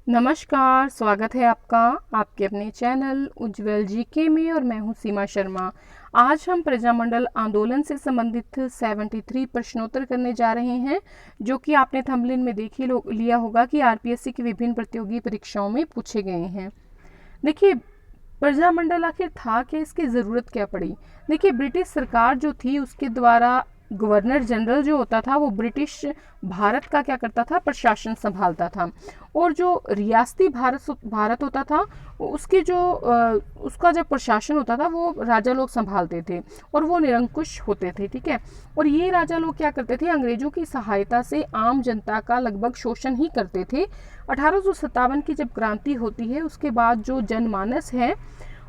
नमस्कार, स्वागत है आपका आपके अपने चैनल उज्ज्वल जीके में और मैं हूं सीमा शर्मा। आज हम प्रजामंडल आंदोलन से संबंधित 73 प्रश्नोत्तर करने जा रहे हैं, जो कि आपने थंबनेल में देख ही लिया होगा कि आरपीएससी की विभिन्न प्रतियोगी परीक्षाओं में पूछे गए हैं। देखिए, प्रजामंडल आखिर था क्या, इसकी ज़रूरत क्या पड़ी। देखिए, ब्रिटिश सरकार जो थी उसके द्वारा गवर्नर जनरल जो होता था वो ब्रिटिश भारत का क्या करता था, प्रशासन संभालता था। और जो रियासती भारत होता था उसके जो उसका जब प्रशासन होता था वो राजा लोग संभालते थे और वो निरंकुश होते थे। ठीक है। और ये राजा लोग क्या करते थे, अंग्रेजों की सहायता से आम जनता का लगभग शोषण ही करते थे। 1857 की जब क्रांति होती है उसके बाद जो जनमानस है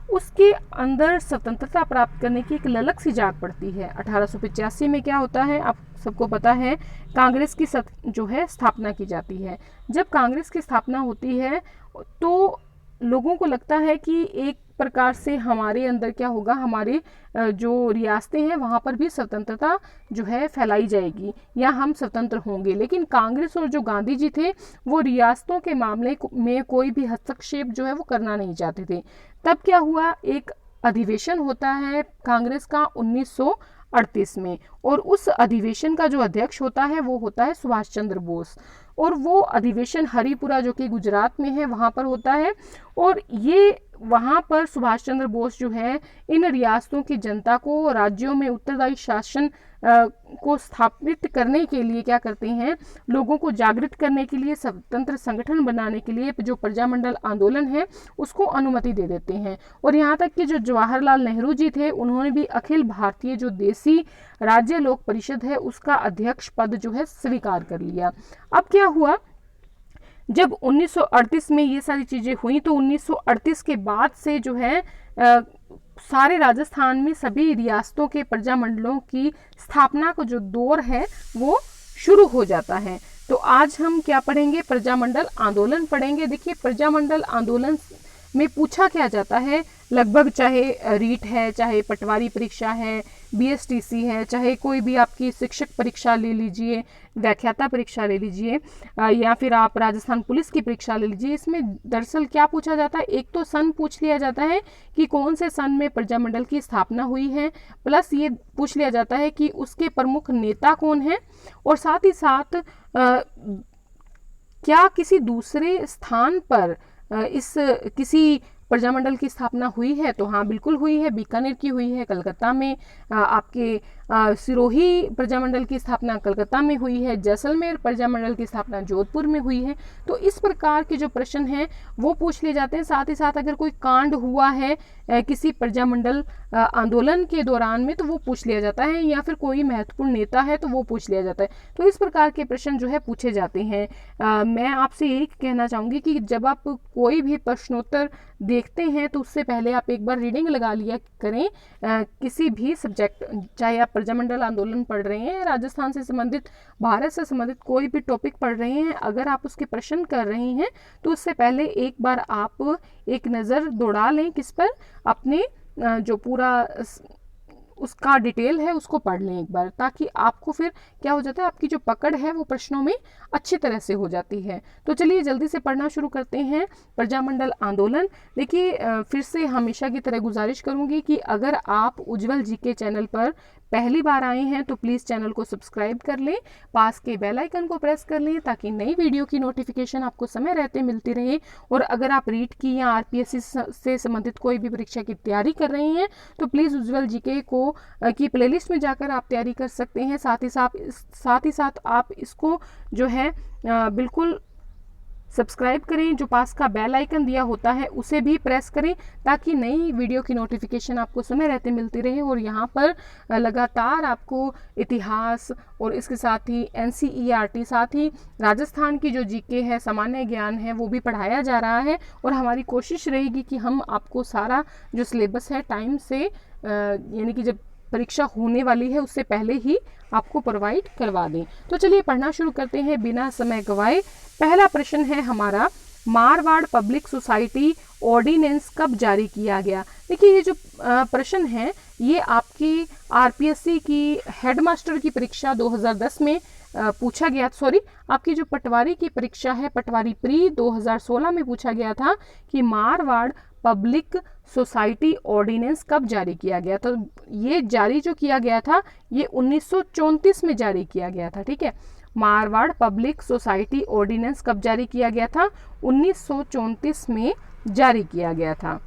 उसके अंदर स्वतंत्रता प्राप्त करने की एक ललक सी जाग पड़ती है। 1885 में क्या होता है, आप सबको पता है, कांग्रेस की जो है स्थापना की जाती है। जब कांग्रेस की स्थापना होती है तो लोगों को लगता है कि एक प्रकार से हमारे अंदर क्या होगा, हमारे जो रियासतें हैं वहाँ पर भी स्वतंत्रता जो है फैलाई जाएगी या हम स्वतंत्र होंगे। लेकिन कांग्रेस और जो गांधी जी थे वो रियासतों के मामले में कोई भी हस्तक्षेप जो है वो करना नहीं चाहते थे। तब क्या हुआ, एक अधिवेशन होता है कांग्रेस का 1938 में, और उस अधिवेशन का जो अध्यक्ष होता है वो होता है सुभाष चंद्र बोस। और वो अधिवेशन हरिपुरा जो कि गुजरात में है वहाँ पर होता है। और ये वहाँ पर सुभाष चंद्र बोस जो है इन रियासतों की जनता को राज्यों में उत्तरदायी शासन को स्थापित करने के लिए क्या करते हैं, लोगों को जागृत करने के लिए, स्वतंत्र संगठन बनाने के लिए जो प्रजामंडल आंदोलन है उसको अनुमति दे देते हैं। और यहाँ तक कि जो जवाहरलाल नेहरू जी थे उन्होंने भी अखिल भारतीय जो देसी राज्य लोक परिषद है उसका अध्यक्ष पद जो है स्वीकार कर लिया। अब क्या हुआ, जब 1938 में ये सारी चीज़ें हुई तो 1938 के बाद से जो है सारे राजस्थान में सभी रियासतों के प्रजामंडलों की स्थापना का जो दौर है वो शुरू हो जाता है। तो आज हम क्या पढ़ेंगे, प्रजामंडल आंदोलन पढ़ेंगे। देखिए, प्रजामंडल आंदोलन में पूछा क्या जाता है, लगभग चाहे रीट है, चाहे पटवारी परीक्षा है, बीएसटीसी है, चाहे कोई भी आपकी शिक्षक परीक्षा ले लीजिए, व्याख्याता परीक्षा ले लीजिए, या फिर आप राजस्थान पुलिस की परीक्षा ले लीजिए, इसमें दरअसल क्या पूछा जाता है, एक तो सन पूछ लिया जाता है कि कौन से सन में प्रजामंडल की स्थापना हुई है, प्लस ये पूछ लिया जाता है कि उसके प्रमुख नेता कौन है, और साथ ही साथ क्या किसी दूसरे स्थान पर इस किसी प्रजामंडल की स्थापना हुई है। तो हाँ, बिल्कुल हुई है, बीकानेर की हुई है, कलकत्ता में आपके सिरोही प्रजामंडल की स्थापना कलकत्ता में हुई है, जैसलमेर प्रजामंडल की स्थापना जोधपुर में हुई है। तो इस प्रकार के जो प्रश्न हैं वो पूछ लिए जाते हैं। साथ ही साथ अगर कोई कांड हुआ है किसी प्रजामंडल आंदोलन के दौरान में तो वो पूछ लिया जाता है, या फिर कोई महत्वपूर्ण नेता है तो वो पूछ लिया जाता है। तो इस प्रकार के प्रश्न जो है पूछे जाते हैं। मैं आपसे यही कहना चाहूँगी कि जब आप कोई भी प्रश्नोत्तर देखते हैं तो उससे पहले आप एक बार रीडिंग लगा लिया करें। किसी भी सब्जेक्ट, चाहे आप प्रजामंडल आंदोलन पढ़ रहे हैं, राजस्थान से संबंधित, भारत से संबंधित कोई भी टॉपिक पढ़ रहे हैं, अगर आप उसके प्रश्न कर रहे हैं तो उससे पहले एक बार आप एक नज़र दौड़ा लें किस पर, अपने जो पूरा उसका डिटेल है उसको पढ़ लें एक बार, ताकि आपको फिर क्या हो जाता है, आपकी जो पकड़ है वो प्रश्नों में अच्छी तरह से हो जाती है। तो चलिए जल्दी से पढ़ना शुरू करते हैं। प्रजामंडल आंदोलन। देखिए, फिर से हमेशा की तरह गुजारिश करूंगी कि अगर आप उज्ज्वल जीके चैनल पर पहली बार आए हैं तो प्लीज़ चैनल को सब्सक्राइब कर लें, पास के बेल आइकन को प्रेस कर लें ताकि नई वीडियो की नोटिफिकेशन आपको समय रहते मिलती रहे। और अगर आप रीट की या आरपीएससी से संबंधित कोई भी परीक्षा की तैयारी कर रहे हैं तो प्लीज़ उज्ज्वल जीके को की प्लेलिस्ट में जाकर आप तैयारी कर सकते हैं। साथ ही साथ आप इसको जो है बिल्कुल सब्सक्राइब करें, जो पास का बेल आइकन दिया होता है उसे भी प्रेस करें ताकि नई वीडियो की नोटिफिकेशन आपको समय रहते मिलती रहे। और यहाँ पर लगातार आपको इतिहास और इसके साथ ही एनसीईआरटी, साथ ही राजस्थान की जो जीके है, सामान्य ज्ञान है, वो भी पढ़ाया जा रहा है। और हमारी कोशिश रहेगी कि हम आपको सारा जो सिलेबस है टाइम से, यानी कि जब परीक्षा होने वाली है उससे पहले ही आपको प्रोवाइड करवा दें। तो चलिए पढ़ना शुरू करते हैं बिना समय गवाए। पहला प्रश्न है हमारा, मारवाड़ पब्लिक सोसाइटी ऑर्डिनेंस कब जारी किया गया। देखिए, ये जो प्रश्न है ये आपकी आरपीएससी की हेडमास्टर की परीक्षा 2010 में पूछा गया, सॉरी, आपकी जो पटवारी की परीक्षा है, पटवारी प्री 2016 में पूछा गया था कि मारवाड़ पब्लिक सोसाइटी ऑर्डिनेंस कब जारी किया गया। तो ये जारी जो किया गया था ये 1934 में जारी किया गया था। ठीक है, मारवाड़ पब्लिक सोसाइटी ऑर्डिनेंस कब जारी किया गया था? 1934 में जारी किया गया था,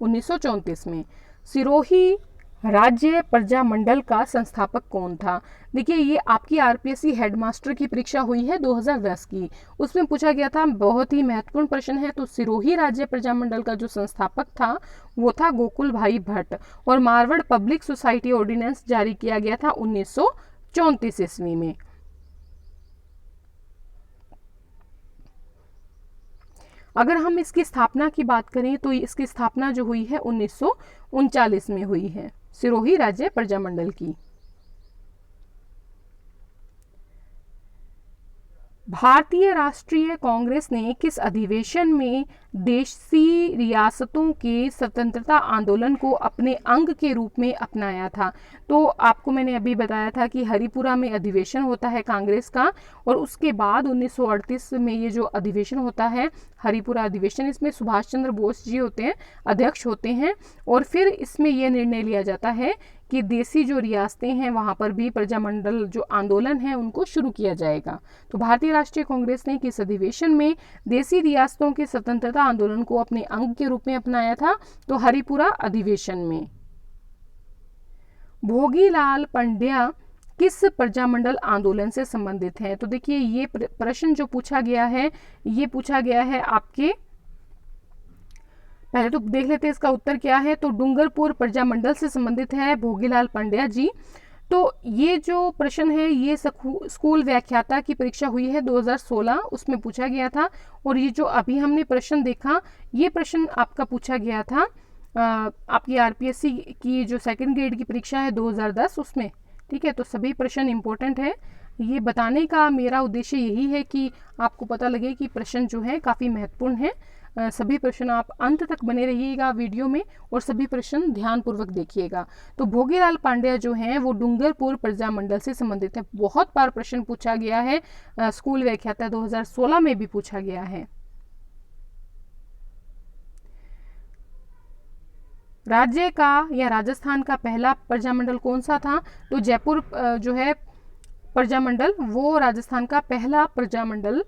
1934 में। सिरोही राज्य प्रजामंडल का संस्थापक कौन था? देखिए, ये आपकी आरपीएससी हेडमास्टर की परीक्षा हुई है 2010 की, उसमें पूछा गया था, बहुत ही महत्वपूर्ण प्रश्न है। तो सिरोही राज्य प्रजामंडल का जो संस्थापक था वो था गोकुल भाई भट्ट, और मारवाड़ पब्लिक सोसाइटी ऑर्डिनेंस जारी किया गया था 1934 ईस्वी में। अगर हम इसकी स्थापना की बात करें तो इसकी स्थापना जो हुई है 1939 में हुई है, सिरोही राज्य प्रजामंडल की। भारतीय राष्ट्रीय कांग्रेस ने किस अधिवेशन में देशी रियासतों के स्वतंत्रता आंदोलन को अपने अंग के रूप में अपनाया था? तो आपको मैंने अभी बताया था कि हरिपुरा में अधिवेशन होता है कांग्रेस का, और उसके बाद 1938 में ये जो अधिवेशन होता है हरिपुरा अधिवेशन, इसमें सुभाष चंद्र बोस जी होते हैं, अध्यक्ष होते हैं, और फिर इसमें यह निर्णय लिया जाता है कि देसी जो रियासतें हैं वहां पर भी प्रजामंडल जो आंदोलन है उनको शुरू किया जाएगा। तो भारतीय राष्ट्रीय कांग्रेस ने किस अधिवेशन में देसी रियासतों के स्वतंत्रता आंदोलन को अपने अंग के रूप में अपनाया था? तो हरिपुरा अधिवेशन में। भोगीलाल पंड्या किस प्रजामंडल आंदोलन से संबंधित है? तो देखिए, ये प्रश्न जो पूछा गया है ये पूछा गया है आपके, पहले तो देख लेते हैं इसका उत्तर क्या है। तो डूंगरपुर प्रजामंडल से संबंधित है भोगीलाल पंड्या जी। तो ये जो प्रश्न है ये स्कूल व्याख्याता की परीक्षा हुई है 2016, उसमें पूछा गया था। और ये जो अभी हमने प्रश्न देखा ये प्रश्न आपका पूछा गया था आपकी आरपीएससी की जो सेकंड ग्रेड की परीक्षा है 2010 उसमें। ठीक है, तो सभी प्रश्न इंपॉर्टेंट है। ये बताने का मेरा उद्देश्य यही है कि आपको पता लगे कि प्रश्न जो है काफ़ी महत्वपूर्ण है। सभी प्रश्न आप अंत तक बने रहिएगा वीडियो में और सभी प्रश्न ध्यानपूर्वक देखिएगा। तो भोगीलाल पांड्या जो हैं वो डूंगरपुर प्रजामंडल से संबंधित है। बहुत बार प्रश्न पूछा गया है, स्कूल व्याख्याता 2016 में भी पूछा गया है। राज्य का या राजस्थान का पहला प्रजामंडल कौन सा था? तो जयपुर जो है प्रजामंडल वो राजस्थान का पहला प्रजामंडल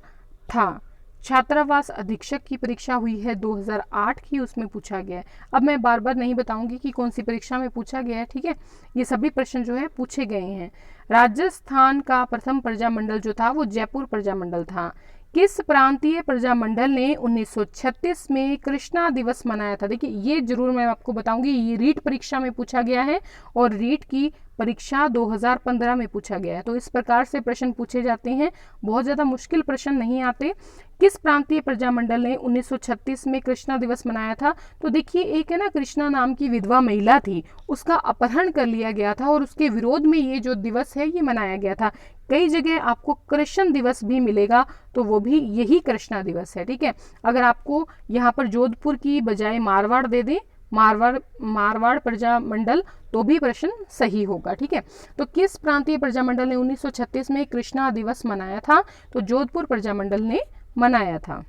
था। छात्रावास अधीक्षक की परीक्षा हुई है 2008 की, उसमें पूछा गया है। अब मैं बार बार नहीं बताऊंगी कि कौन सी परीक्षा में पूछा गया है। ठीक है, ये सभी प्रश्न जो है पूछे गए हैं। राजस्थान का प्रथम प्रजामंडल जो था वो जयपुर प्रजामंडल था। किस प्रांतीय प्रजामंडल ने 1936 में कृष्णा दिवस मनाया था? देखिए, ये जरूर मैं आपको बताऊंगी, ये रीट परीक्षा में पूछा गया है और रीट की परीक्षा 2015 में पूछा गया है। तो इस प्रकार से प्रश्न पूछे जाते हैं, बहुत ज़्यादा मुश्किल प्रश्न नहीं आते। किस प्रांतीय प्रजामंडल ने 1936 में कृष्णा दिवस मनाया था? तो देखिए, एक है ना कृष्णा नाम की विधवा महिला थी, उसका अपहरण कर लिया गया था और उसके विरोध में ये जो दिवस है ये मनाया गया था। कई जगह आपको कृष्ण दिवस भी मिलेगा, तो वो भी यही कृष्णा दिवस है। ठीक है, अगर आपको यहाँ पर जोधपुर की बजाय मारवाड़ दे दें, मारवाड़ प्रजामंडल, तो भी प्रश्न सही होगा। ठीक है, तो किस प्रांतीय प्रजामंडल ने 1936 में कृष्णा दिवस मनाया था? तो जोधपुर प्रजामंडल ने मनाया था।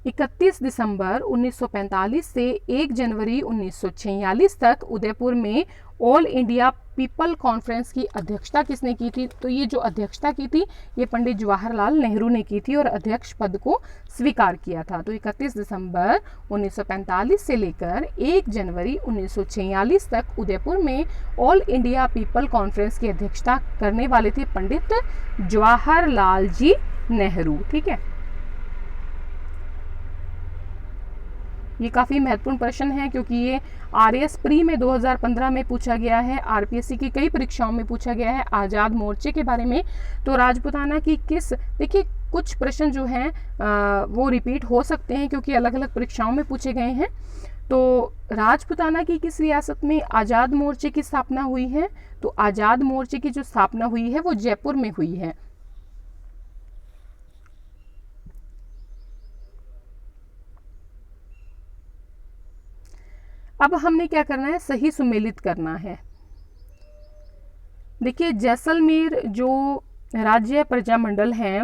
31 दिसंबर 1945 से 1 जनवरी 1946 तक उदयपुर में ऑल इंडिया पीपल कॉन्फ्रेंस की अध्यक्षता किसने की थी? तो ये जो अध्यक्षता की थी ये पंडित जवाहरलाल नेहरू ने की थी और अध्यक्ष पद को स्वीकार किया था। तो 31 दिसंबर 1945 से लेकर 1 जनवरी 1946 तक उदयपुर में ऑल इंडिया पीपल कॉन्फ्रेंस की अध्यक्षता करने वाले थे पंडित जवाहरलाल जी नेहरू। ठीक है, ये काफ़ी महत्वपूर्ण प्रश्न है क्योंकि ये आरएस प्री में 2015 में पूछा गया है, आरपीएससी की कई परीक्षाओं में पूछा गया है आज़ाद मोर्चे के बारे में। तो राजपूताना की किस, देखिए कुछ प्रश्न जो हैं वो रिपीट हो सकते हैं क्योंकि अलग अलग परीक्षाओं में पूछे गए हैं। तो राजपूताना की किस रियासत में आज़ाद मोर्चे की स्थापना हुई है? तो आज़ाद मोर्चे की जो स्थापना हुई है वो जयपुर में हुई है। अब हमने क्या करना है, सही सुमेलित करना है। देखिए जैसलमेर जो राज्य प्रजामंडल है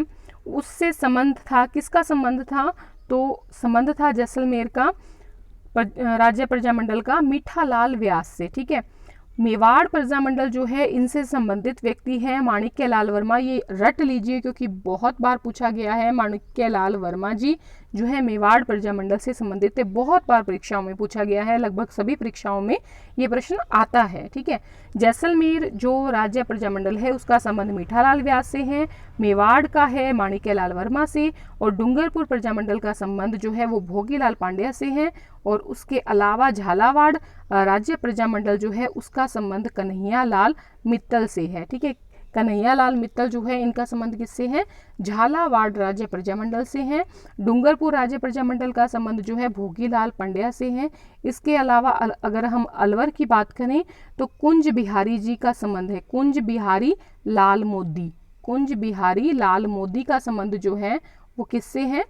उससे संबंध था, किसका संबंध था, तो संबंध था जैसलमेर का राज्य प्रजामंडल का मीठालाल व्यास से। ठीक है, मेवाड़ प्रजामंडल जो है इनसे संबंधित व्यक्ति हैं माणिक्यलाल वर्मा। ये रट लीजिए क्योंकि बहुत बार पूछा गया है। माणिक्यलाल वर्मा जी जो है मेवाड़ प्रजामंडल से संबंधित है, बहुत बार परीक्षाओं में पूछा गया है, लगभग सभी परीक्षाओं में ये प्रश्न आता है। ठीक है, जैसलमेर जो राज्य प्रजामंडल है उसका संबंध मीठालाल व्यास से है, मेवाड़ का है माणिक्यलाल वर्मा से, और डूंगरपुर प्रजामंडल का संबंध जो है वो भोगीलाल पांड्या से है, और उसके अलावा झालावाड़ राज्य प्रजामंडल जो है उसका संबंध कन्हैयालाल मित्तल से है। ठीक है, कन्हैयालाल मित्तल जो है इनका संबंध किससे है, झालावाड़ राज्य प्रजामंडल से है। डूंगरपुर राज्य प्रजामंडल का संबंध जो है भोगीलाल पांड्या से है। इसके अलावा अगर हम अलवर की बात करें तो कुंज बिहारी जी का संबंध है, कुंज बिहारी लाल मोदी, कुंज बिहारी लाल मोदी का संबंध जो है वो किससे है,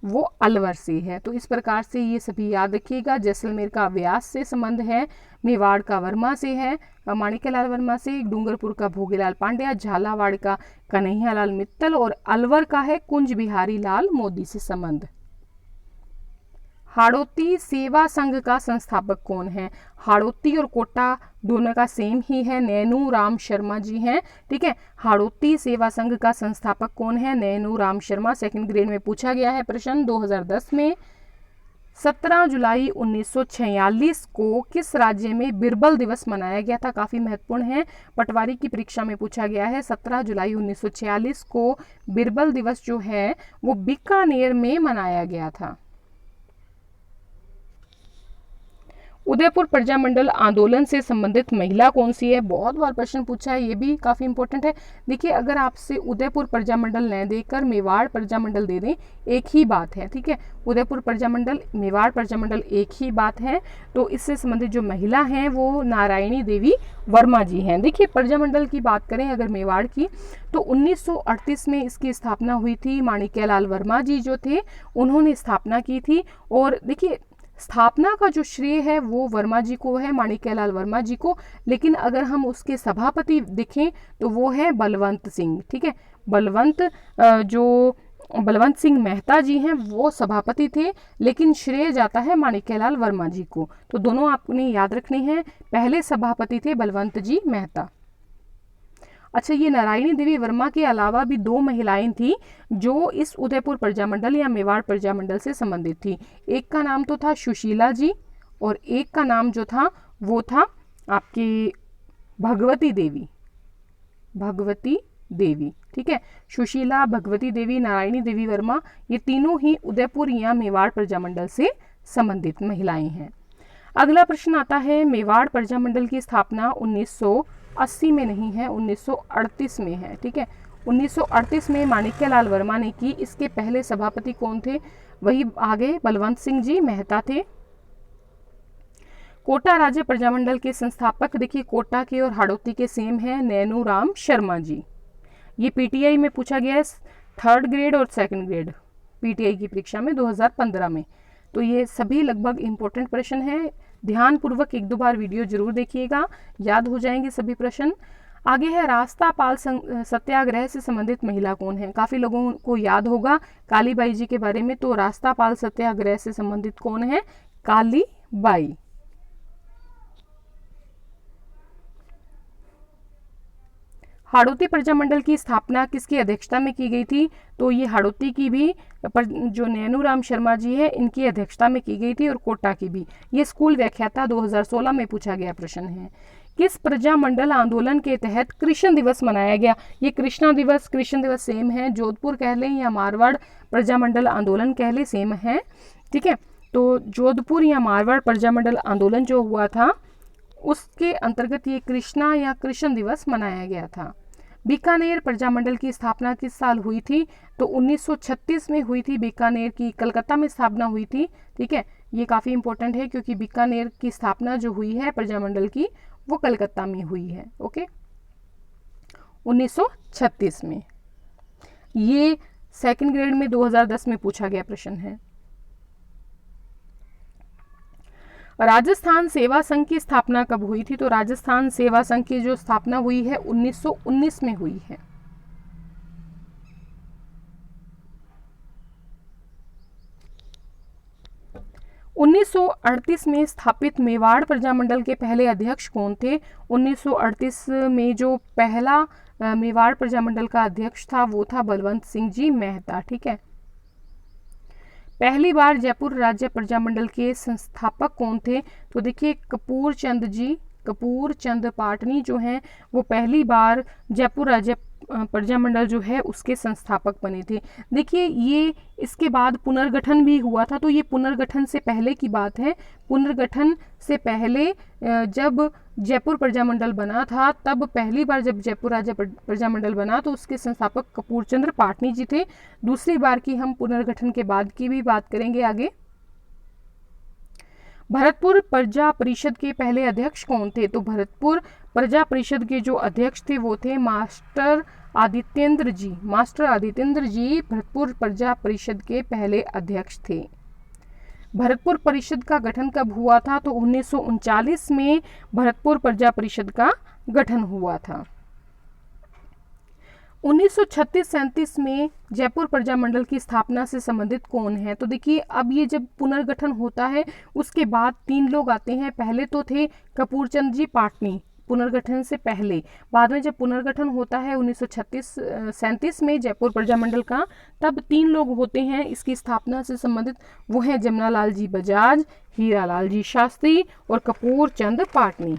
वो अलवर से है। तो इस प्रकार से ये सभी याद रखिएगा। जैसलमेर का व्यास से संबंध है, मेवाड़ का वर्मा से है, माणिक्यलाल वर्मा से, डूंगरपुर का भोगीलाल पांड्या, झालावाड़ का कन्हैयालाल मित्तल, और अलवर का है कुंज बिहारी लाल मोदी से संबंध। हाड़ौती सेवा संघ का संस्थापक कौन है, हाड़ौती और कोटा दोनों का सेम ही है, नैनू राम शर्मा जी हैं। ठीक है, हाड़ौती सेवा संघ का संस्थापक कौन है, नैनू राम शर्मा। सेकंड ग्रेड में पूछा गया है प्रश्न 2010 में। 17 जुलाई 1946 को किस राज्य में बिरबल दिवस मनाया गया था, काफी महत्वपूर्ण है, पटवारी की परीक्षा में पूछा गया है। 17 जुलाई 1946 को बिरबल दिवस जो है वो बीकानेर में मनाया गया था। उदयपुर प्रजामंडल आंदोलन से संबंधित महिला कौन सी है, बहुत बार प्रश्न पूछा है, ये भी काफी इंपॉर्टेंट है। देखिए अगर आपसे उदयपुर प्रजामंडल न देकर मेवाड़ प्रजामंडल दे दें, एक ही बात है। ठीक है, उदयपुर प्रजामंडल मेवाड़ प्रजामंडल एक ही बात है। तो इससे संबंधित जो महिला हैं वो नारायणी देवी वर्मा जी हैं। देखिए प्रजामंडल की बात करें अगर मेवाड़ की, तो 1938 में इसकी स्थापना हुई थी। माणिक्यलाल वर्मा जी जो थे उन्होंने स्थापना की थी। और देखिए स्थापना का जो श्रेय है वो वर्मा जी को है, माणिक्यलाल वर्मा जी को, लेकिन अगर हम उसके सभापति देखें तो वो है बलवंत सिंह। ठीक है, जो बलवंत सिंह मेहता जी हैं वो सभापति थे, लेकिन श्रेय जाता है माणिक्यलाल वर्मा जी को। तो दोनों आपने याद रखने हैं, पहले सभापति थे बलवंत जी मेहता। अच्छा, ये नारायणी देवी वर्मा के अलावा भी दो महिलाएं थी जो इस उदयपुर प्रजामंडल या मेवाड़ प्रजामंडल से संबंधित थी। एक का नाम तो था सुशीला जी, और एक का नाम जो था वो था आपकी भगवती देवी, भगवती देवी। ठीक है, सुशीला, भगवती देवी, नारायणी देवी वर्मा, ये तीनों ही उदयपुर या मेवाड़ प्रजामंडल से संबंधित महिलाएं हैं। अगला प्रश्न आता है, मेवाड़ प्रजामंडल की स्थापना 1980 में नहीं है, 1938 में है। ठीक है, 1938 में माणिक्यलाल वर्मा ने की। इसके पहले सभापति कौन थे, वही आगे बलवंत सिंह जी मेहता थे। कोटा राज्य प्रजामंडल के संस्थापक देखिए कोटा के और हाड़ौती के सेम है, नैनू राम शर्मा जी। ये पीटीआई में पूछा गया है, 3rd ग्रेड और 2nd ग्रेड पीटीआई की परीक्षा में 2015 में। तो ये सभी लगभग इंपॉर्टेंट प्रश्न हैं, ध्यान पूर्वक 1-2 बार वीडियो जरूर देखिएगा, याद हो जाएंगे सभी प्रश्न। आगे है रास्ता पाल सत्याग्रह से संबंधित महिला कौन है, काफी लोगों को याद होगा कालीबाई जी के बारे में। तो रास्ता पाल सत्याग्रह से संबंधित कौन है, कालीबाई। हाड़ौती प्रजामंडल की स्थापना किसकी अध्यक्षता में की गई थी, तो ये हाड़ौती की भी जो नैनू राम शर्मा जी है इनकी अध्यक्षता में की गई थी, और कोटा की भी। ये स्कूल व्याख्याता 2016 में पूछा गया प्रश्न है। किस प्रजामंडल आंदोलन के तहत कृष्ण दिवस मनाया गया, ये कृष्ण दिवस सेम है, जोधपुर कह लें या मारवाड़ प्रजामंडल आंदोलन कह लें सेम है। ठीक है, तो जोधपुर या मारवाड़ प्रजामंडल आंदोलन जो हुआ था उसके अंतर्गत ये कृष्णा या कृष्ण दिवस मनाया गया था। बीकानेर प्रजामंडल की स्थापना किस साल हुई थी, तो 1936 में हुई थी। बीकानेर की कलकत्ता में स्थापना हुई थी। ठीक है, ये काफी इंपॉर्टेंट है क्योंकि बीकानेर की स्थापना जो हुई है प्रजामंडल की वो कलकत्ता में हुई है। ओके, 1936 में। ये 2nd ग्रेड में 2010 में पूछा गया प्रश्न है। राजस्थान सेवा संघ की स्थापना कब हुई थी? तो राजस्थान सेवा संघ की जो स्थापना हुई है 1919 में हुई है। 1938 में स्थापित मेवाड़ प्रजामंडल के पहले अध्यक्ष कौन थे? 1938 में जो पहला मेवाड़ प्रजामंडल का अध्यक्ष था वो था बलवंत सिंह जी मेहता। ठीक है। पहली बार जयपुर राज्य प्रजामंडल के संस्थापक कौन थे? तो देखिए कपूर चंद जी, कपूर चंद पाटनी जो हैं वो पहली बार जयपुर राज्य प्रजामंडल जो है उसके संस्थापक बने थे। देखिए ये इसके बाद पुनर्गठन भी हुआ था, तो ये पुनर्गठन से पहले की बात है। पुनर्गठन से पहले जब जयपुर प्रजामंडल बना था, तब पहली बार जब जयपुर राज्य प्रजामंडल बना तो उसके संस्थापक कपूर चंद्र पाटनी जी थे। दूसरी बार की हम पुनर्गठन के बाद की भी बात करेंगे आगे। भरतपुर प्रजा परिषद के पहले अध्यक्ष कौन थे? तो भरतपुर प्रजा परिषद के जो अध्यक्ष थे वो थे मास्टर आदित्येंद्र जी। मास्टर आदित्येंद्र जी भरतपुर प्रजा परिषद के पहले अध्यक्ष थे। भरतपुर परिषद का गठन कब हुआ था? तो 1939 में भरतपुर प्रजा परिषद का गठन हुआ था। 1936-37 में जयपुर प्रजामंडल की स्थापना से संबंधित कौन है? तो देखिए अब ये जब पुनर्गठन होता है उसके बाद 3 लोग आते हैं। पहले तो थे कपूर चंद जी पाटनी पुनर्गठन से पहले, बाद में जब पुनर्गठन होता है 1936-37 में जयपुर प्रजामंडल का, तब 3 लोग होते हैं इसकी स्थापना से संबंधित। वो हैं जमनालाल जी बजाज, हीरालाल जी शास्त्री और कपूर चंद पाटनी।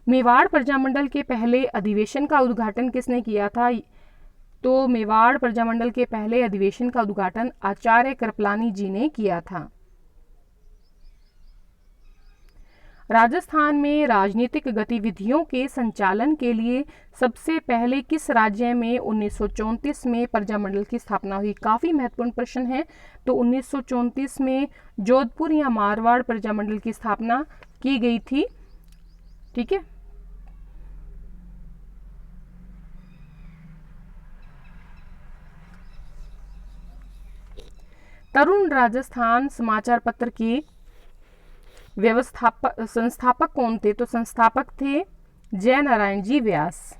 मेवाड़ प्रजामंडल के पहले अधिवेशन का उद्घाटन किसने किया था? तो मेवाड़ प्रजामंडल के पहले अधिवेशन का उद्घाटन आचार्य कृपलानी जी ने किया था। राजस्थान में राजनीतिक गतिविधियों के संचालन के लिए सबसे पहले किस राज्य में 1934 में प्रजामंडल की स्थापना हुई? काफ़ी महत्वपूर्ण प्रश्न है। तो 1934 में जोधपुर या मारवाड़ प्रजामंडल की स्थापना की गई थी। ठीक है। तरुण राजस्थान समाचार पत्र के संस्थापक कौन थे? तो संस्थापक थे जय नारायण जी व्यास।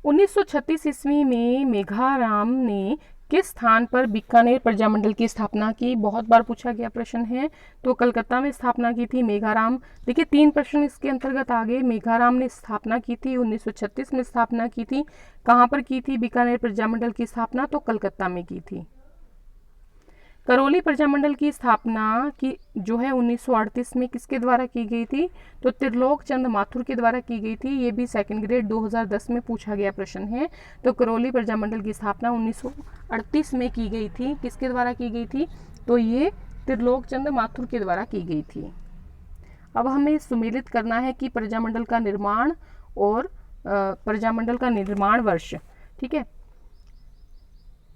1936 ईस्वी में मेघाराम ने किस स्थान पर बीकानेर प्रजामंडल की स्थापना की? बहुत बार पूछा गया प्रश्न है। तो कलकत्ता में स्थापना की थी मेघाराम। देखिए 3 प्रश्न इसके अंतर्गत आ गए। मेघाराम ने स्थापना की थी 1936 में स्थापना की थी। कहाँ पर की थी बीकानेर प्रजामंडल की स्थापना? तो कलकत्ता में की थी। करौली प्रजामंडल की स्थापना की जो है 1938 में किसके द्वारा की गई थी? तो त्रिलोक चंद माथुर के द्वारा की गई थी। ये भी सेकंड ग्रेड 2010 में पूछा गया प्रश्न है। तो करौली प्रजामंडल की स्थापना 1938 में की गई थी। किसके द्वारा की गई थी? तो ये त्रिलोक चंद माथुर के द्वारा की गई थी। अब हमें सुमेलित करना है कि प्रजामंडल का निर्माण और प्रजामंडल का निर्माण वर्ष। ठीक है।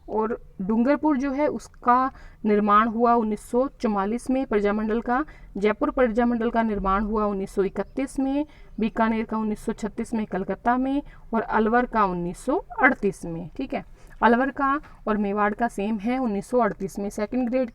और डूंगरपुर जो है उसका निर्माण हुआ 1944 में प्रजामंडल का। जयपुर प्रजामंडल का निर्माण हुआ 1931 में, बीकानेर का 1936 में कलकत्ता में, और अलवर का 1938 में। ठीक है। अलवर का और मेवाड़ का सेम है 1938 में। सेकंड ग्रेड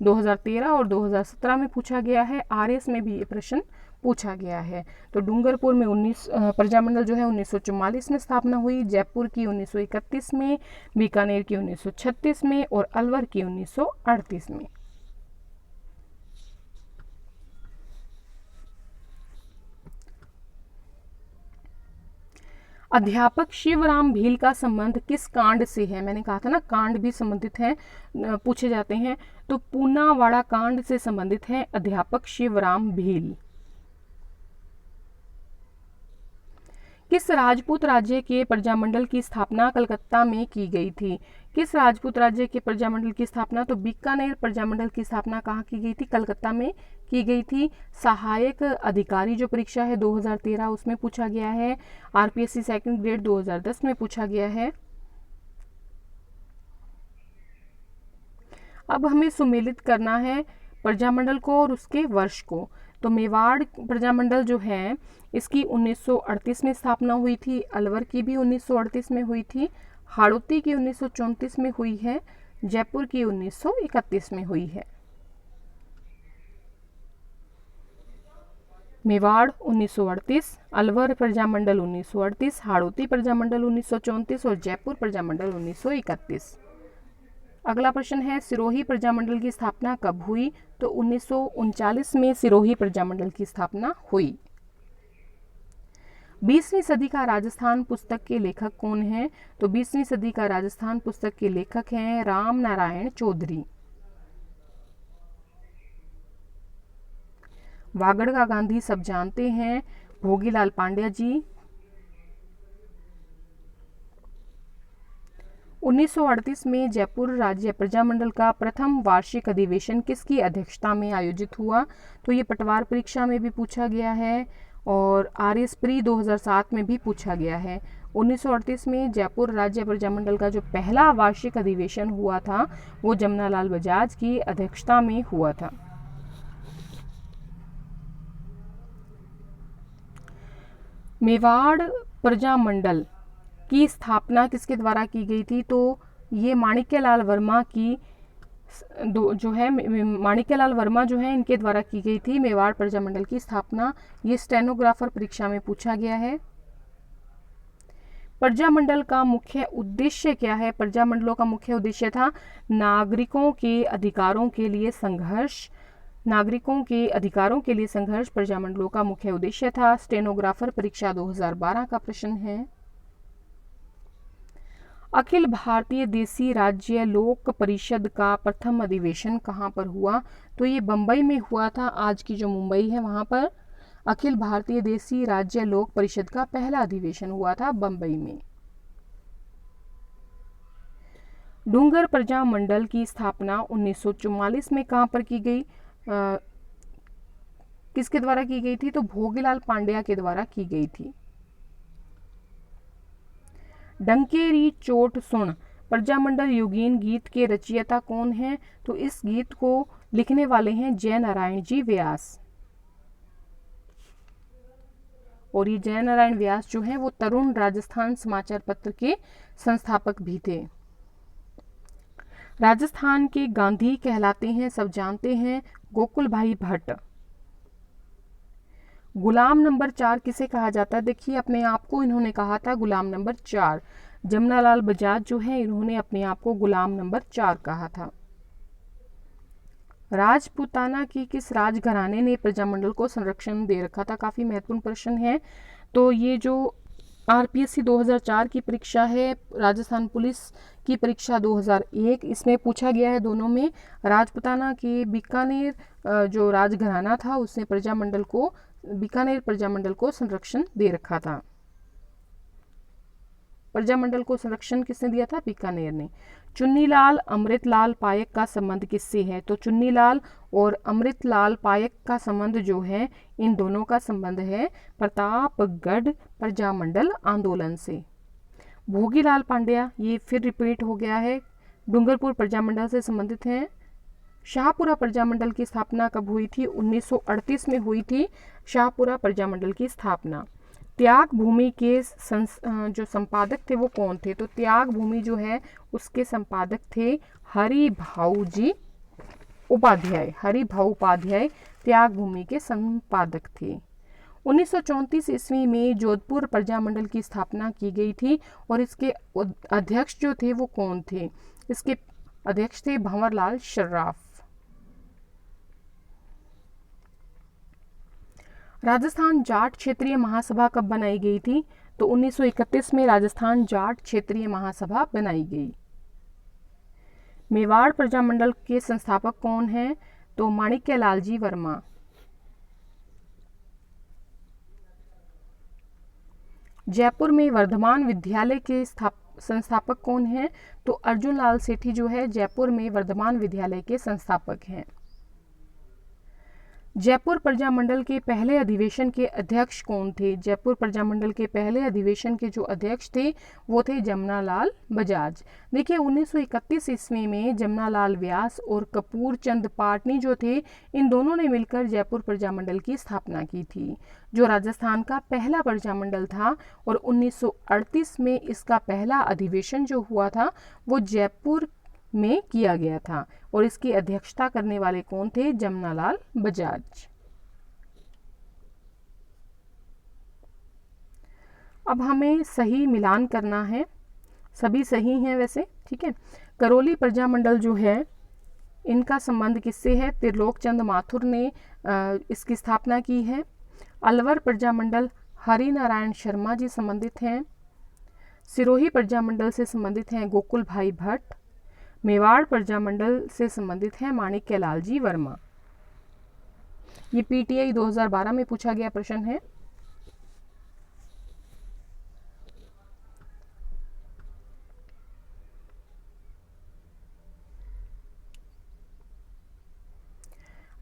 2013 और 2017 में पूछा गया है। आरएस में भी ये प्रश्न पूछा गया है। तो डूंगरपुर में प्रजामंडल जो है 1944 में स्थापना हुई, जयपुर की 1931 में, बीकानेर की 1936 में और अलवर की 1938 में। अध्यापक शिवराम भील का संबंध किस कांड से है? मैंने कहा था ना कांड भी संबंधित हैं, पूछे जाते हैं। तो पूनावाड़ा कांड से संबंधित है अध्यापक शिवराम भील। किस राजपूत राज्य के प्रजामंडल की स्थापना कलकत्ता में की गई थी? किस राजपूत राज्य के प्रजामंडल की स्थापना? तो बीकानेर प्रजामंडल की स्थापना कहाँ की गई थी? कलकत्ता में की गई थी। सहायक अधिकारी जो परीक्षा है 2013 उसमें पूछा गया है। आरपीएससी सेकंड ग्रेड 2010 में पूछा गया है। अब हमें सुमेलित करना है प्रजामंडल को और उसके वर्ष को। तो तो मेवाड़ प्रजामंडल जो है इसकी 1938 में स्थापना हुई थी, अलवर की भी 1938 में हुई थी, हाड़ौती की 1934 में हुई है, जयपुर की 1931 में हुई है। मेवाड़ 1938, अलवर प्रजामंडल 1938, हाड़ौती प्रजामंडल 1934 और जयपुर प्रजामंडल 1931। अगला प्रश्न है सिरोही प्रजामंडल की स्थापना कब हुई? तो 1939 में सिरोही प्रजामंडल की स्थापना हुई। 20वीं सदी का राजस्थान पुस्तक के लेखक कौन हैं? तो 20वीं सदी का राजस्थान पुस्तक के लेखक हैं राम नारायण चौधरी। वागड़ का गांधी सब जानते हैं, भोगीलाल पांड्या जी। 1938 में जयपुर राज्य प्रजामंडल का प्रथम वार्षिक अधिवेशन किसकी अध्यक्षता में आयोजित हुआ? तो ये पटवार परीक्षा में भी पूछा गया है और आरएस प्री 2007 में भी पूछा गया है। 1938 में जयपुर राज्य प्रजामंडल का जो पहला वार्षिक अधिवेशन हुआ था वो जमनालाल बजाज की अध्यक्षता में हुआ था। मेवाड़ प्रजामंडल की स्थापना किसके द्वारा की गई थी? तो ये माणिक्यलाल वर्मा की माणिक्यलाल वर्मा जो है इनके द्वारा की गई थी मेवाड़ प्रजामंडल की स्थापना। ये स्टेनोग्राफर परीक्षा में पूछा गया है। प्रजामंडल का मुख्य उद्देश्य क्या है? प्रजामंडलों का मुख्य उद्देश्य था नागरिकों के अधिकारों के लिए संघर्ष। नागरिकों के अधिकारों के लिए संघर्ष प्रजामंडलों का मुख्य उद्देश्य था। स्टेनोग्राफर परीक्षा 2012 का प्रश्न है। अखिल भारतीय देसी राज्य लोक परिषद का प्रथम अधिवेशन कहाँ पर हुआ? तो ये बम्बई में हुआ था, आज की जो मुंबई है वहां पर अखिल भारतीय देसी राज्य लोक परिषद का पहला अधिवेशन हुआ था बम्बई में। डूंगर प्रजामंडल की स्थापना 1944 में कहाँ पर की गई? किसके द्वारा की गई थी? तो भोगीलाल पांड्या के द्वारा की गई थी। डंकेरी चोट सुन प्रजामंडल योगीन गीत के रचयिता कौन हैं? तो इस गीत को लिखने वाले हैं जय नारायण जी व्यास। और ये जय नारायण व्यास जो हैं वो तरुण राजस्थान समाचार पत्र के संस्थापक भी थे। राजस्थान के गांधी कहलाते हैं सब जानते हैं गोकुल भाई भट्ट। गुलाम नंबर 4 किसे कहा जाता है? देखिए अपने आप को इन्होंने कहा था गुलाम नंबर 4। जमनालाल बजाज जो है इन्होंने अपने आप को गुलाम नंबर 4 कहा था। राजपूताना की किस राजघराने ने प्रजामंडल को संरक्षण दे रखा था? काफी महत्वपूर्ण प्रश्न है। तो ये जो आरपीएससी 2004 की परीक्षा है, राजस्थान पुलिस की परीक्षा 2001, इसमें पूछा गया है दोनों में। राजपूताना के बीकानेर जो राजघराना था उसने बीकानेर प्रजामंडल को संरक्षण दे रखा था। प्रजामंडल को संरक्षण किसने दिया था? बीकानेर ने। चुन्नीलाल अमृतलाल पायक का संबंध किससे है? तो चुन्नीलाल और अमृतलाल पायक का संबंध जो है इन दोनों का संबंध है प्रतापगढ़ प्रजामंडल आंदोलन से। भोगीलाल पांड्या ये फिर रिपीट हो गया है, डूंगरपुर प्रजामंडल से संबंधित हैं। शाहपुरा प्रजामंडल की स्थापना कब हुई थी? 1938 में हुई थी शाहपुरा प्रजामंडल की स्थापना। त्याग भूमि के जो संपादक थे वो कौन थे? तो त्याग भूमि जो है उसके संपादक थे हरिभाऊ जी उपाध्याय। हरिभाऊ उपाध्याय त्याग भूमि के संपादक थे। 1934 ईस्वी में जोधपुर प्रजामंडल की स्थापना की गई थी और इसके अध्यक्ष जो थे वो कौन थे? इसके अध्यक्ष थे भंवरलाल शर्राफ। राजस्थान जाट क्षेत्रीय महासभा कब बनाई गई थी? तो 1931 में राजस्थान जाट क्षेत्रीय महासभा बनाई गई। मेवाड़ प्रजामंडल के संस्थापक कौन हैं? तो माणिक्यलाल जी वर्मा। जयपुर में वर्धमान विद्यालय के संस्थापक कौन हैं? तो अर्जुन लाल सेठी जो है जयपुर में वर्धमान विद्यालय के संस्थापक हैं। जयपुर प्रजामंडल के पहले अधिवेशन के अध्यक्ष कौन थे? जयपुर प्रजामंडल के पहले अधिवेशन के जो अध्यक्ष थे वो थे जमनालाल बजाज। देखिए 1931 ईस्वी में जमनालाल व्यास और कपूर चंद पाटनी जो थे, इन दोनों ने मिलकर जयपुर प्रजामंडल की स्थापना की थी, जो राजस्थान का पहला प्रजामंडल था। और 1938 में इसका पहला अधिवेशन जो हुआ था वो जयपुर में किया गया था और इसकी अध्यक्षता करने वाले कौन थे? जमनालाल बजाज। अब हमें सही मिलान करना है, सभी सही हैं वैसे, ठीक है। करौली प्रजामंडल जो है इनका संबंध किससे है? त्रिलोक चंद माथुर ने इसकी स्थापना की है। अलवर प्रजामंडल हरि नारायण शर्मा जी संबंधित हैं। सिरोही प्रजामंडल से संबंधित हैं गोकुल भाई भट्ट। मेवाड़ प्रजामंडल से संबंधित है माणिक्यलाल जी वर्मा। ये पीटीआई 2012 में पूछा गया प्रश्न है।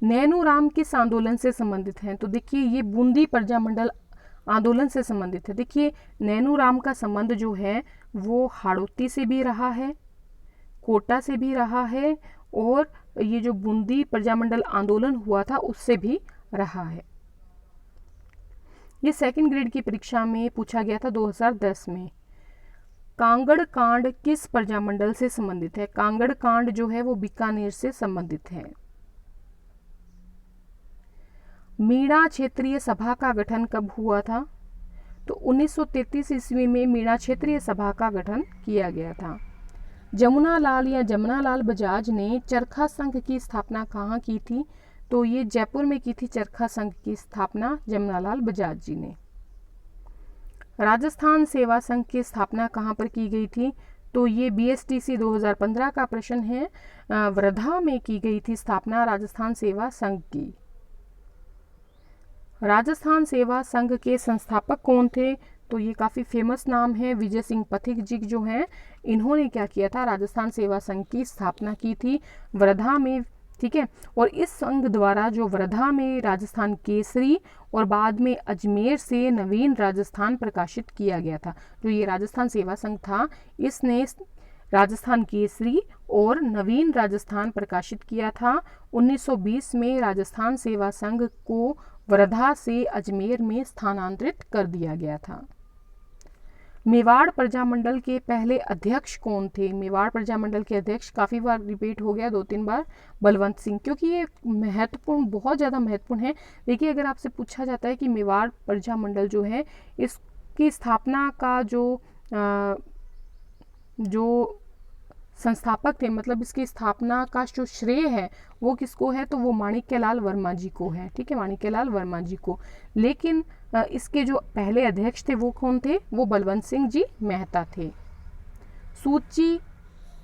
नैनूराम किस आंदोलन से संबंधित हैं? तो देखिए ये बूंदी प्रजामंडल आंदोलन से संबंधित है। देखिए नैनूराम का संबंध जो है वो हाड़ौती से भी रहा है, कोटा से भी रहा है, और ये जो बूंदी प्रजामंडल आंदोलन हुआ था उससे भी रहा है। ये सेकंड ग्रेड की परीक्षा में पूछा गया था 2010 में। कांगड़ कांड किस प्रजामंडल से संबंधित है? कांगड़ कांड जो है वो बीकानेर से संबंधित है। मीणा क्षेत्रीय सभा का गठन कब हुआ था? तो 1933 ईस्वी में मीणा क्षेत्रीय सभा का गठन किया गया था। जमुनालाल या जमनालाल बजाज ने चरखा संघ की स्थापना कहाँ की थी? तो ये जयपुर में की थी चरखा संघ की स्थापना जमनालाल बजाज जी ने। राजस्थान सेवा संघ की स्थापना कहाँ पर की गई थी? तो ये BSTC 2015 का प्रश्न है। वर्धा में की गई थी स्थापना राजस्थान सेवा संघ की। राजस्थान सेवा संघ के संस्थापक कौन थे? तो ये काफ़ी फेमस नाम है, विजय सिंह पथिक जी जो हैं, इन्होंने क्या किया था? राजस्थान सेवा संघ की स्थापना की थी वर्धा में, ठीक है। और इस संघ द्वारा जो वर्धा में राजस्थान केसरी और बाद में अजमेर से नवीन राजस्थान प्रकाशित किया गया था। जो ये राजस्थान सेवा संघ था इसने राजस्थान केसरी और नवीन राजस्थान प्रकाशित किया था। 1920 में राजस्थान सेवा संघ को वर्धा से अजमेर में स्थानांतरित कर दिया गया था। मेवाड़ प्रजामंडल के पहले अध्यक्ष कौन थे? मेवाड़ प्रजामंडल के अध्यक्ष काफ़ी बार रिपीट हो गया, 2-3 बार, बलवंत सिंह, क्योंकि ये महत्वपूर्ण, बहुत ज़्यादा महत्वपूर्ण है। देखिए अगर आपसे पूछा जाता है कि मेवाड़ प्रजामंडल जो है इसकी स्थापना का जो संस्थापक थे, मतलब इसकी स्थापना का जो श्रेय है वो किसको है? तो वो माणिक्यलाल वर्मा जी को है, ठीक है, माणिक्यलाल वर्मा जी को। लेकिन इसके जो पहले अध्यक्ष थे वो कौन थे? वो बलवंत सिंह जी मेहता थे। सूची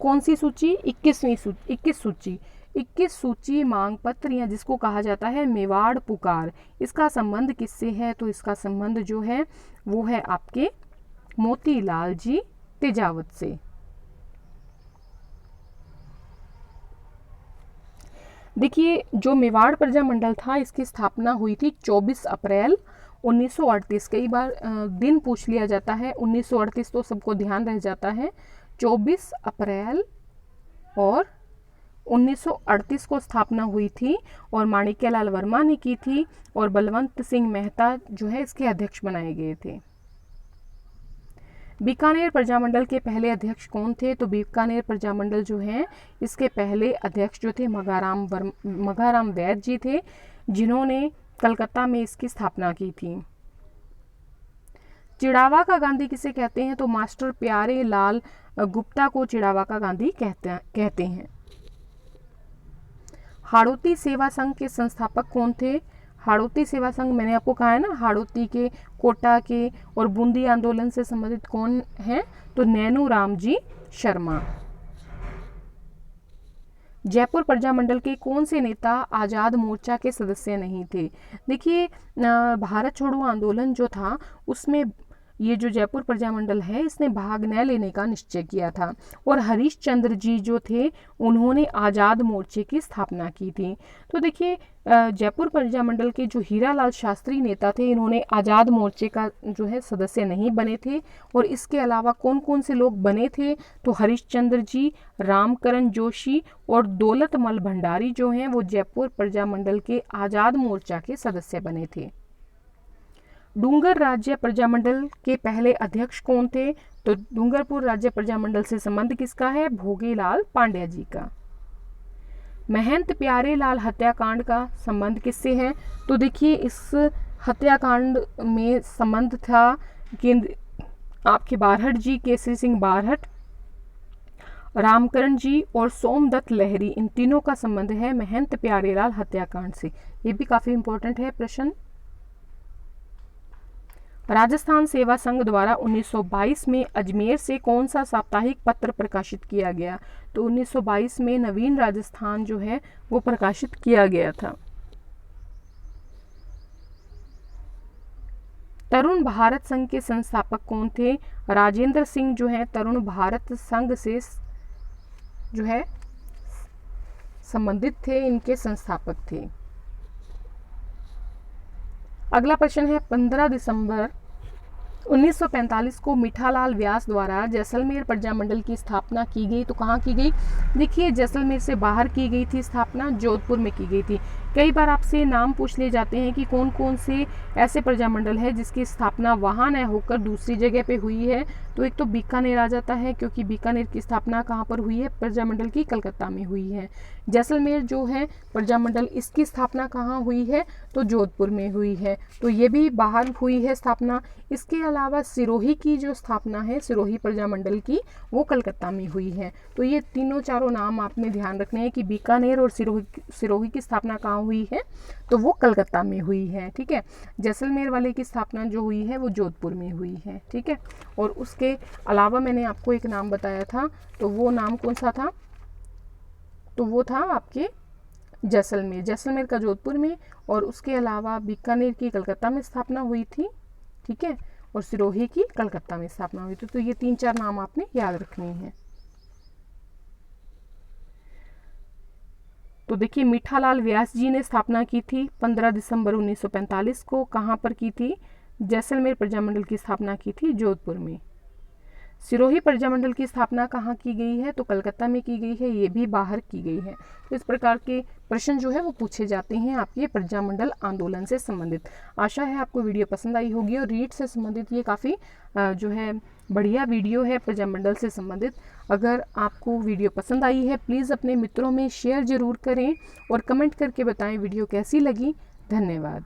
कौन सी सूची? 21वीं सूची, 21 सूची मांग पत्र या जिसको कहा जाता है मेवाड़ पुकार, इसका संबंध किससे है? तो इसका संबंध जो है वो है आपके मोतीलाल जी तेजावत से। देखिए जो मेवाड़ प्रजामंडल था इसकी स्थापना हुई थी 24 अप्रैल 1938। कई बार दिन पूछ लिया जाता है, 1938 तो सबको ध्यान रह जाता है। 24 अप्रैल और 1938 को स्थापना हुई थी और माणिक्यलाल वर्मा ने की थी और बलवंत सिंह मेहता जो है इसके अध्यक्ष बनाए गए थे। बीकानेर प्रजामंडल के पहले अध्यक्ष कौन थे? तो बीकानेर प्रजामंडल जो है इसके पहले अध्यक्ष जो थे मघाराम वैद जी थे, जिन्होंने कलकत्ता में इसकी स्थापना की थी। चिड़ावा का गांधी किसे कहते हैं? तो मास्टर प्यारे लाल गुप्ता को चिड़ावा का गांधी कहते हैं। हाड़ौती सेवा संघ के संस्थापक कौन थे? हाड़ौती सेवा संघ मैंने आपको कहा है ना, हाड़ौती के, कोटा के और बूंदी आंदोलन से संबंधित कौन है? तो नैनूराम जी शर्मा। जयपुर प्रजामंडल के कौन से नेता आज़ाद मोर्चा के सदस्य नहीं थे? देखिए भारत छोड़ो आंदोलन जो था उसमें ये जो जयपुर प्रजामंडल है इसने भाग न लेने का निश्चय किया था। और हरीशचंद्र जी जो थे उन्होंने आज़ाद मोर्चे की स्थापना की थी। तो देखिए जयपुर प्रजामंडल के जो हीरालाल शास्त्री नेता थे इन्होंने आज़ाद मोर्चे का जो है सदस्य नहीं बने थे। और इसके अलावा कौन कौन से लोग बने थे, तो हरीशचंद्र जी, रामकरण जोशी और दौलतमल भंडारी जो हैं वो जयपुर प्रजामंडल के आज़ाद मोर्चा के सदस्य बने थे। डूंगर राज्य प्रजामंडल के पहले अध्यक्ष कौन थे, तो डूंगरपुर राज्य प्रजामंडल से संबंध किसका है, भोगीलाल पांड्या जी का। महंत प्यारेलाल हत्याकांड का संबंध किससे है, तो देखिए इस हत्याकांड में संबंध था केंद्र आपके बारहट जी, केसरी सिंह बारहट, रामकरण जी और सोमदत्त लहरी, इन तीनों का संबंध है महंत प्यारेलाल हत्याकांड से। ये भी काफी इंपॉर्टेंट है प्रश्न। राजस्थान सेवा संघ द्वारा 1922 में अजमेर से कौन सा साप्ताहिक पत्र प्रकाशित किया गया, तो 1922 में नवीन राजस्थान जो है वो प्रकाशित किया गया था। तरुण भारत संघ के संस्थापक कौन थे, राजेंद्र सिंह जो है तरुण भारत संघ से जो है संबंधित थे, इनके संस्थापक थे। अगला प्रश्न है 15 दिसंबर 1945 को मीठालाल व्यास द्वारा जैसलमेर प्रजामंडल की स्थापना की गई, तो कहाँ की गई, देखिए जैसलमेर से बाहर की गई थी स्थापना, जोधपुर में की गई थी। कई बार आपसे नाम पूछ लिए जाते हैं कि कौन कौन से ऐसे प्रजामंडल है जिसकी स्थापना वहाँ न होकर दूसरी जगह पे हुई है, तो एक तो बीकानेर आ जाता है, क्योंकि बीकानेर की स्थापना कहाँ पर हुई है, प्रजामंडल की कलकत्ता में हुई है। जैसलमेर जो है प्रजामंडल, इसकी स्थापना कहाँ हुई है, तो जोधपुर में हुई है, तो ये भी बाहर हुई है स्थापना। इसके अलावा सिरोही की जो स्थापना है, सिरोही प्रजामंडल की, वो कलकत्ता में हुई है। तो ये तीनों चारों नाम आपने ध्यान रखने हैं कि बीकानेर और सिरोही की स्थापना कहाँ हुई है, तो वो कलकत्ता में हुई है। ठीक है, जैसलमेर वाले की स्थापना जो हुई है वो जोधपुर में हुई है। ठीक है, और उसके अलावा मैंने आपको एक नाम बताया था, तो वो नाम कौन सा था, तो वो था आपके जैसलमेर, जैसलमेर का जोधपुर में, और उसके अलावा बीकानेर की कलकत्ता में स्थापना हुई थी। ठीक है, और सिरोही की कलकत्ता में स्थापना हुई थी। तो ये 3-4 नाम आपने याद रखने हैं। तो देखिए मीठालाल व्यास जी ने स्थापना की थी 15 दिसंबर 1945 को, कहाँ पर की थी, जैसलमेर प्रजामंडल की स्थापना की थी जोधपुर में। सिरोही प्रजामंडल की स्थापना कहाँ की गई है, तो कलकत्ता में की गई है, ये भी बाहर की गई है। तो इस प्रकार के प्रश्न जो है वो पूछे जाते हैं आपके प्रजामंडल आंदोलन से संबंधित। आशा है आपको वीडियो पसंद आई होगी, और रीट से संबंधित ये काफ़ी जो है बढ़िया वीडियो है प्रजामंडल से संबंधित। अगर आपको वीडियो पसंद आई है प्लीज़ अपने मित्रों में शेयर ज़रूर करें और कमेंट करके बताएं वीडियो कैसी लगी। धन्यवाद।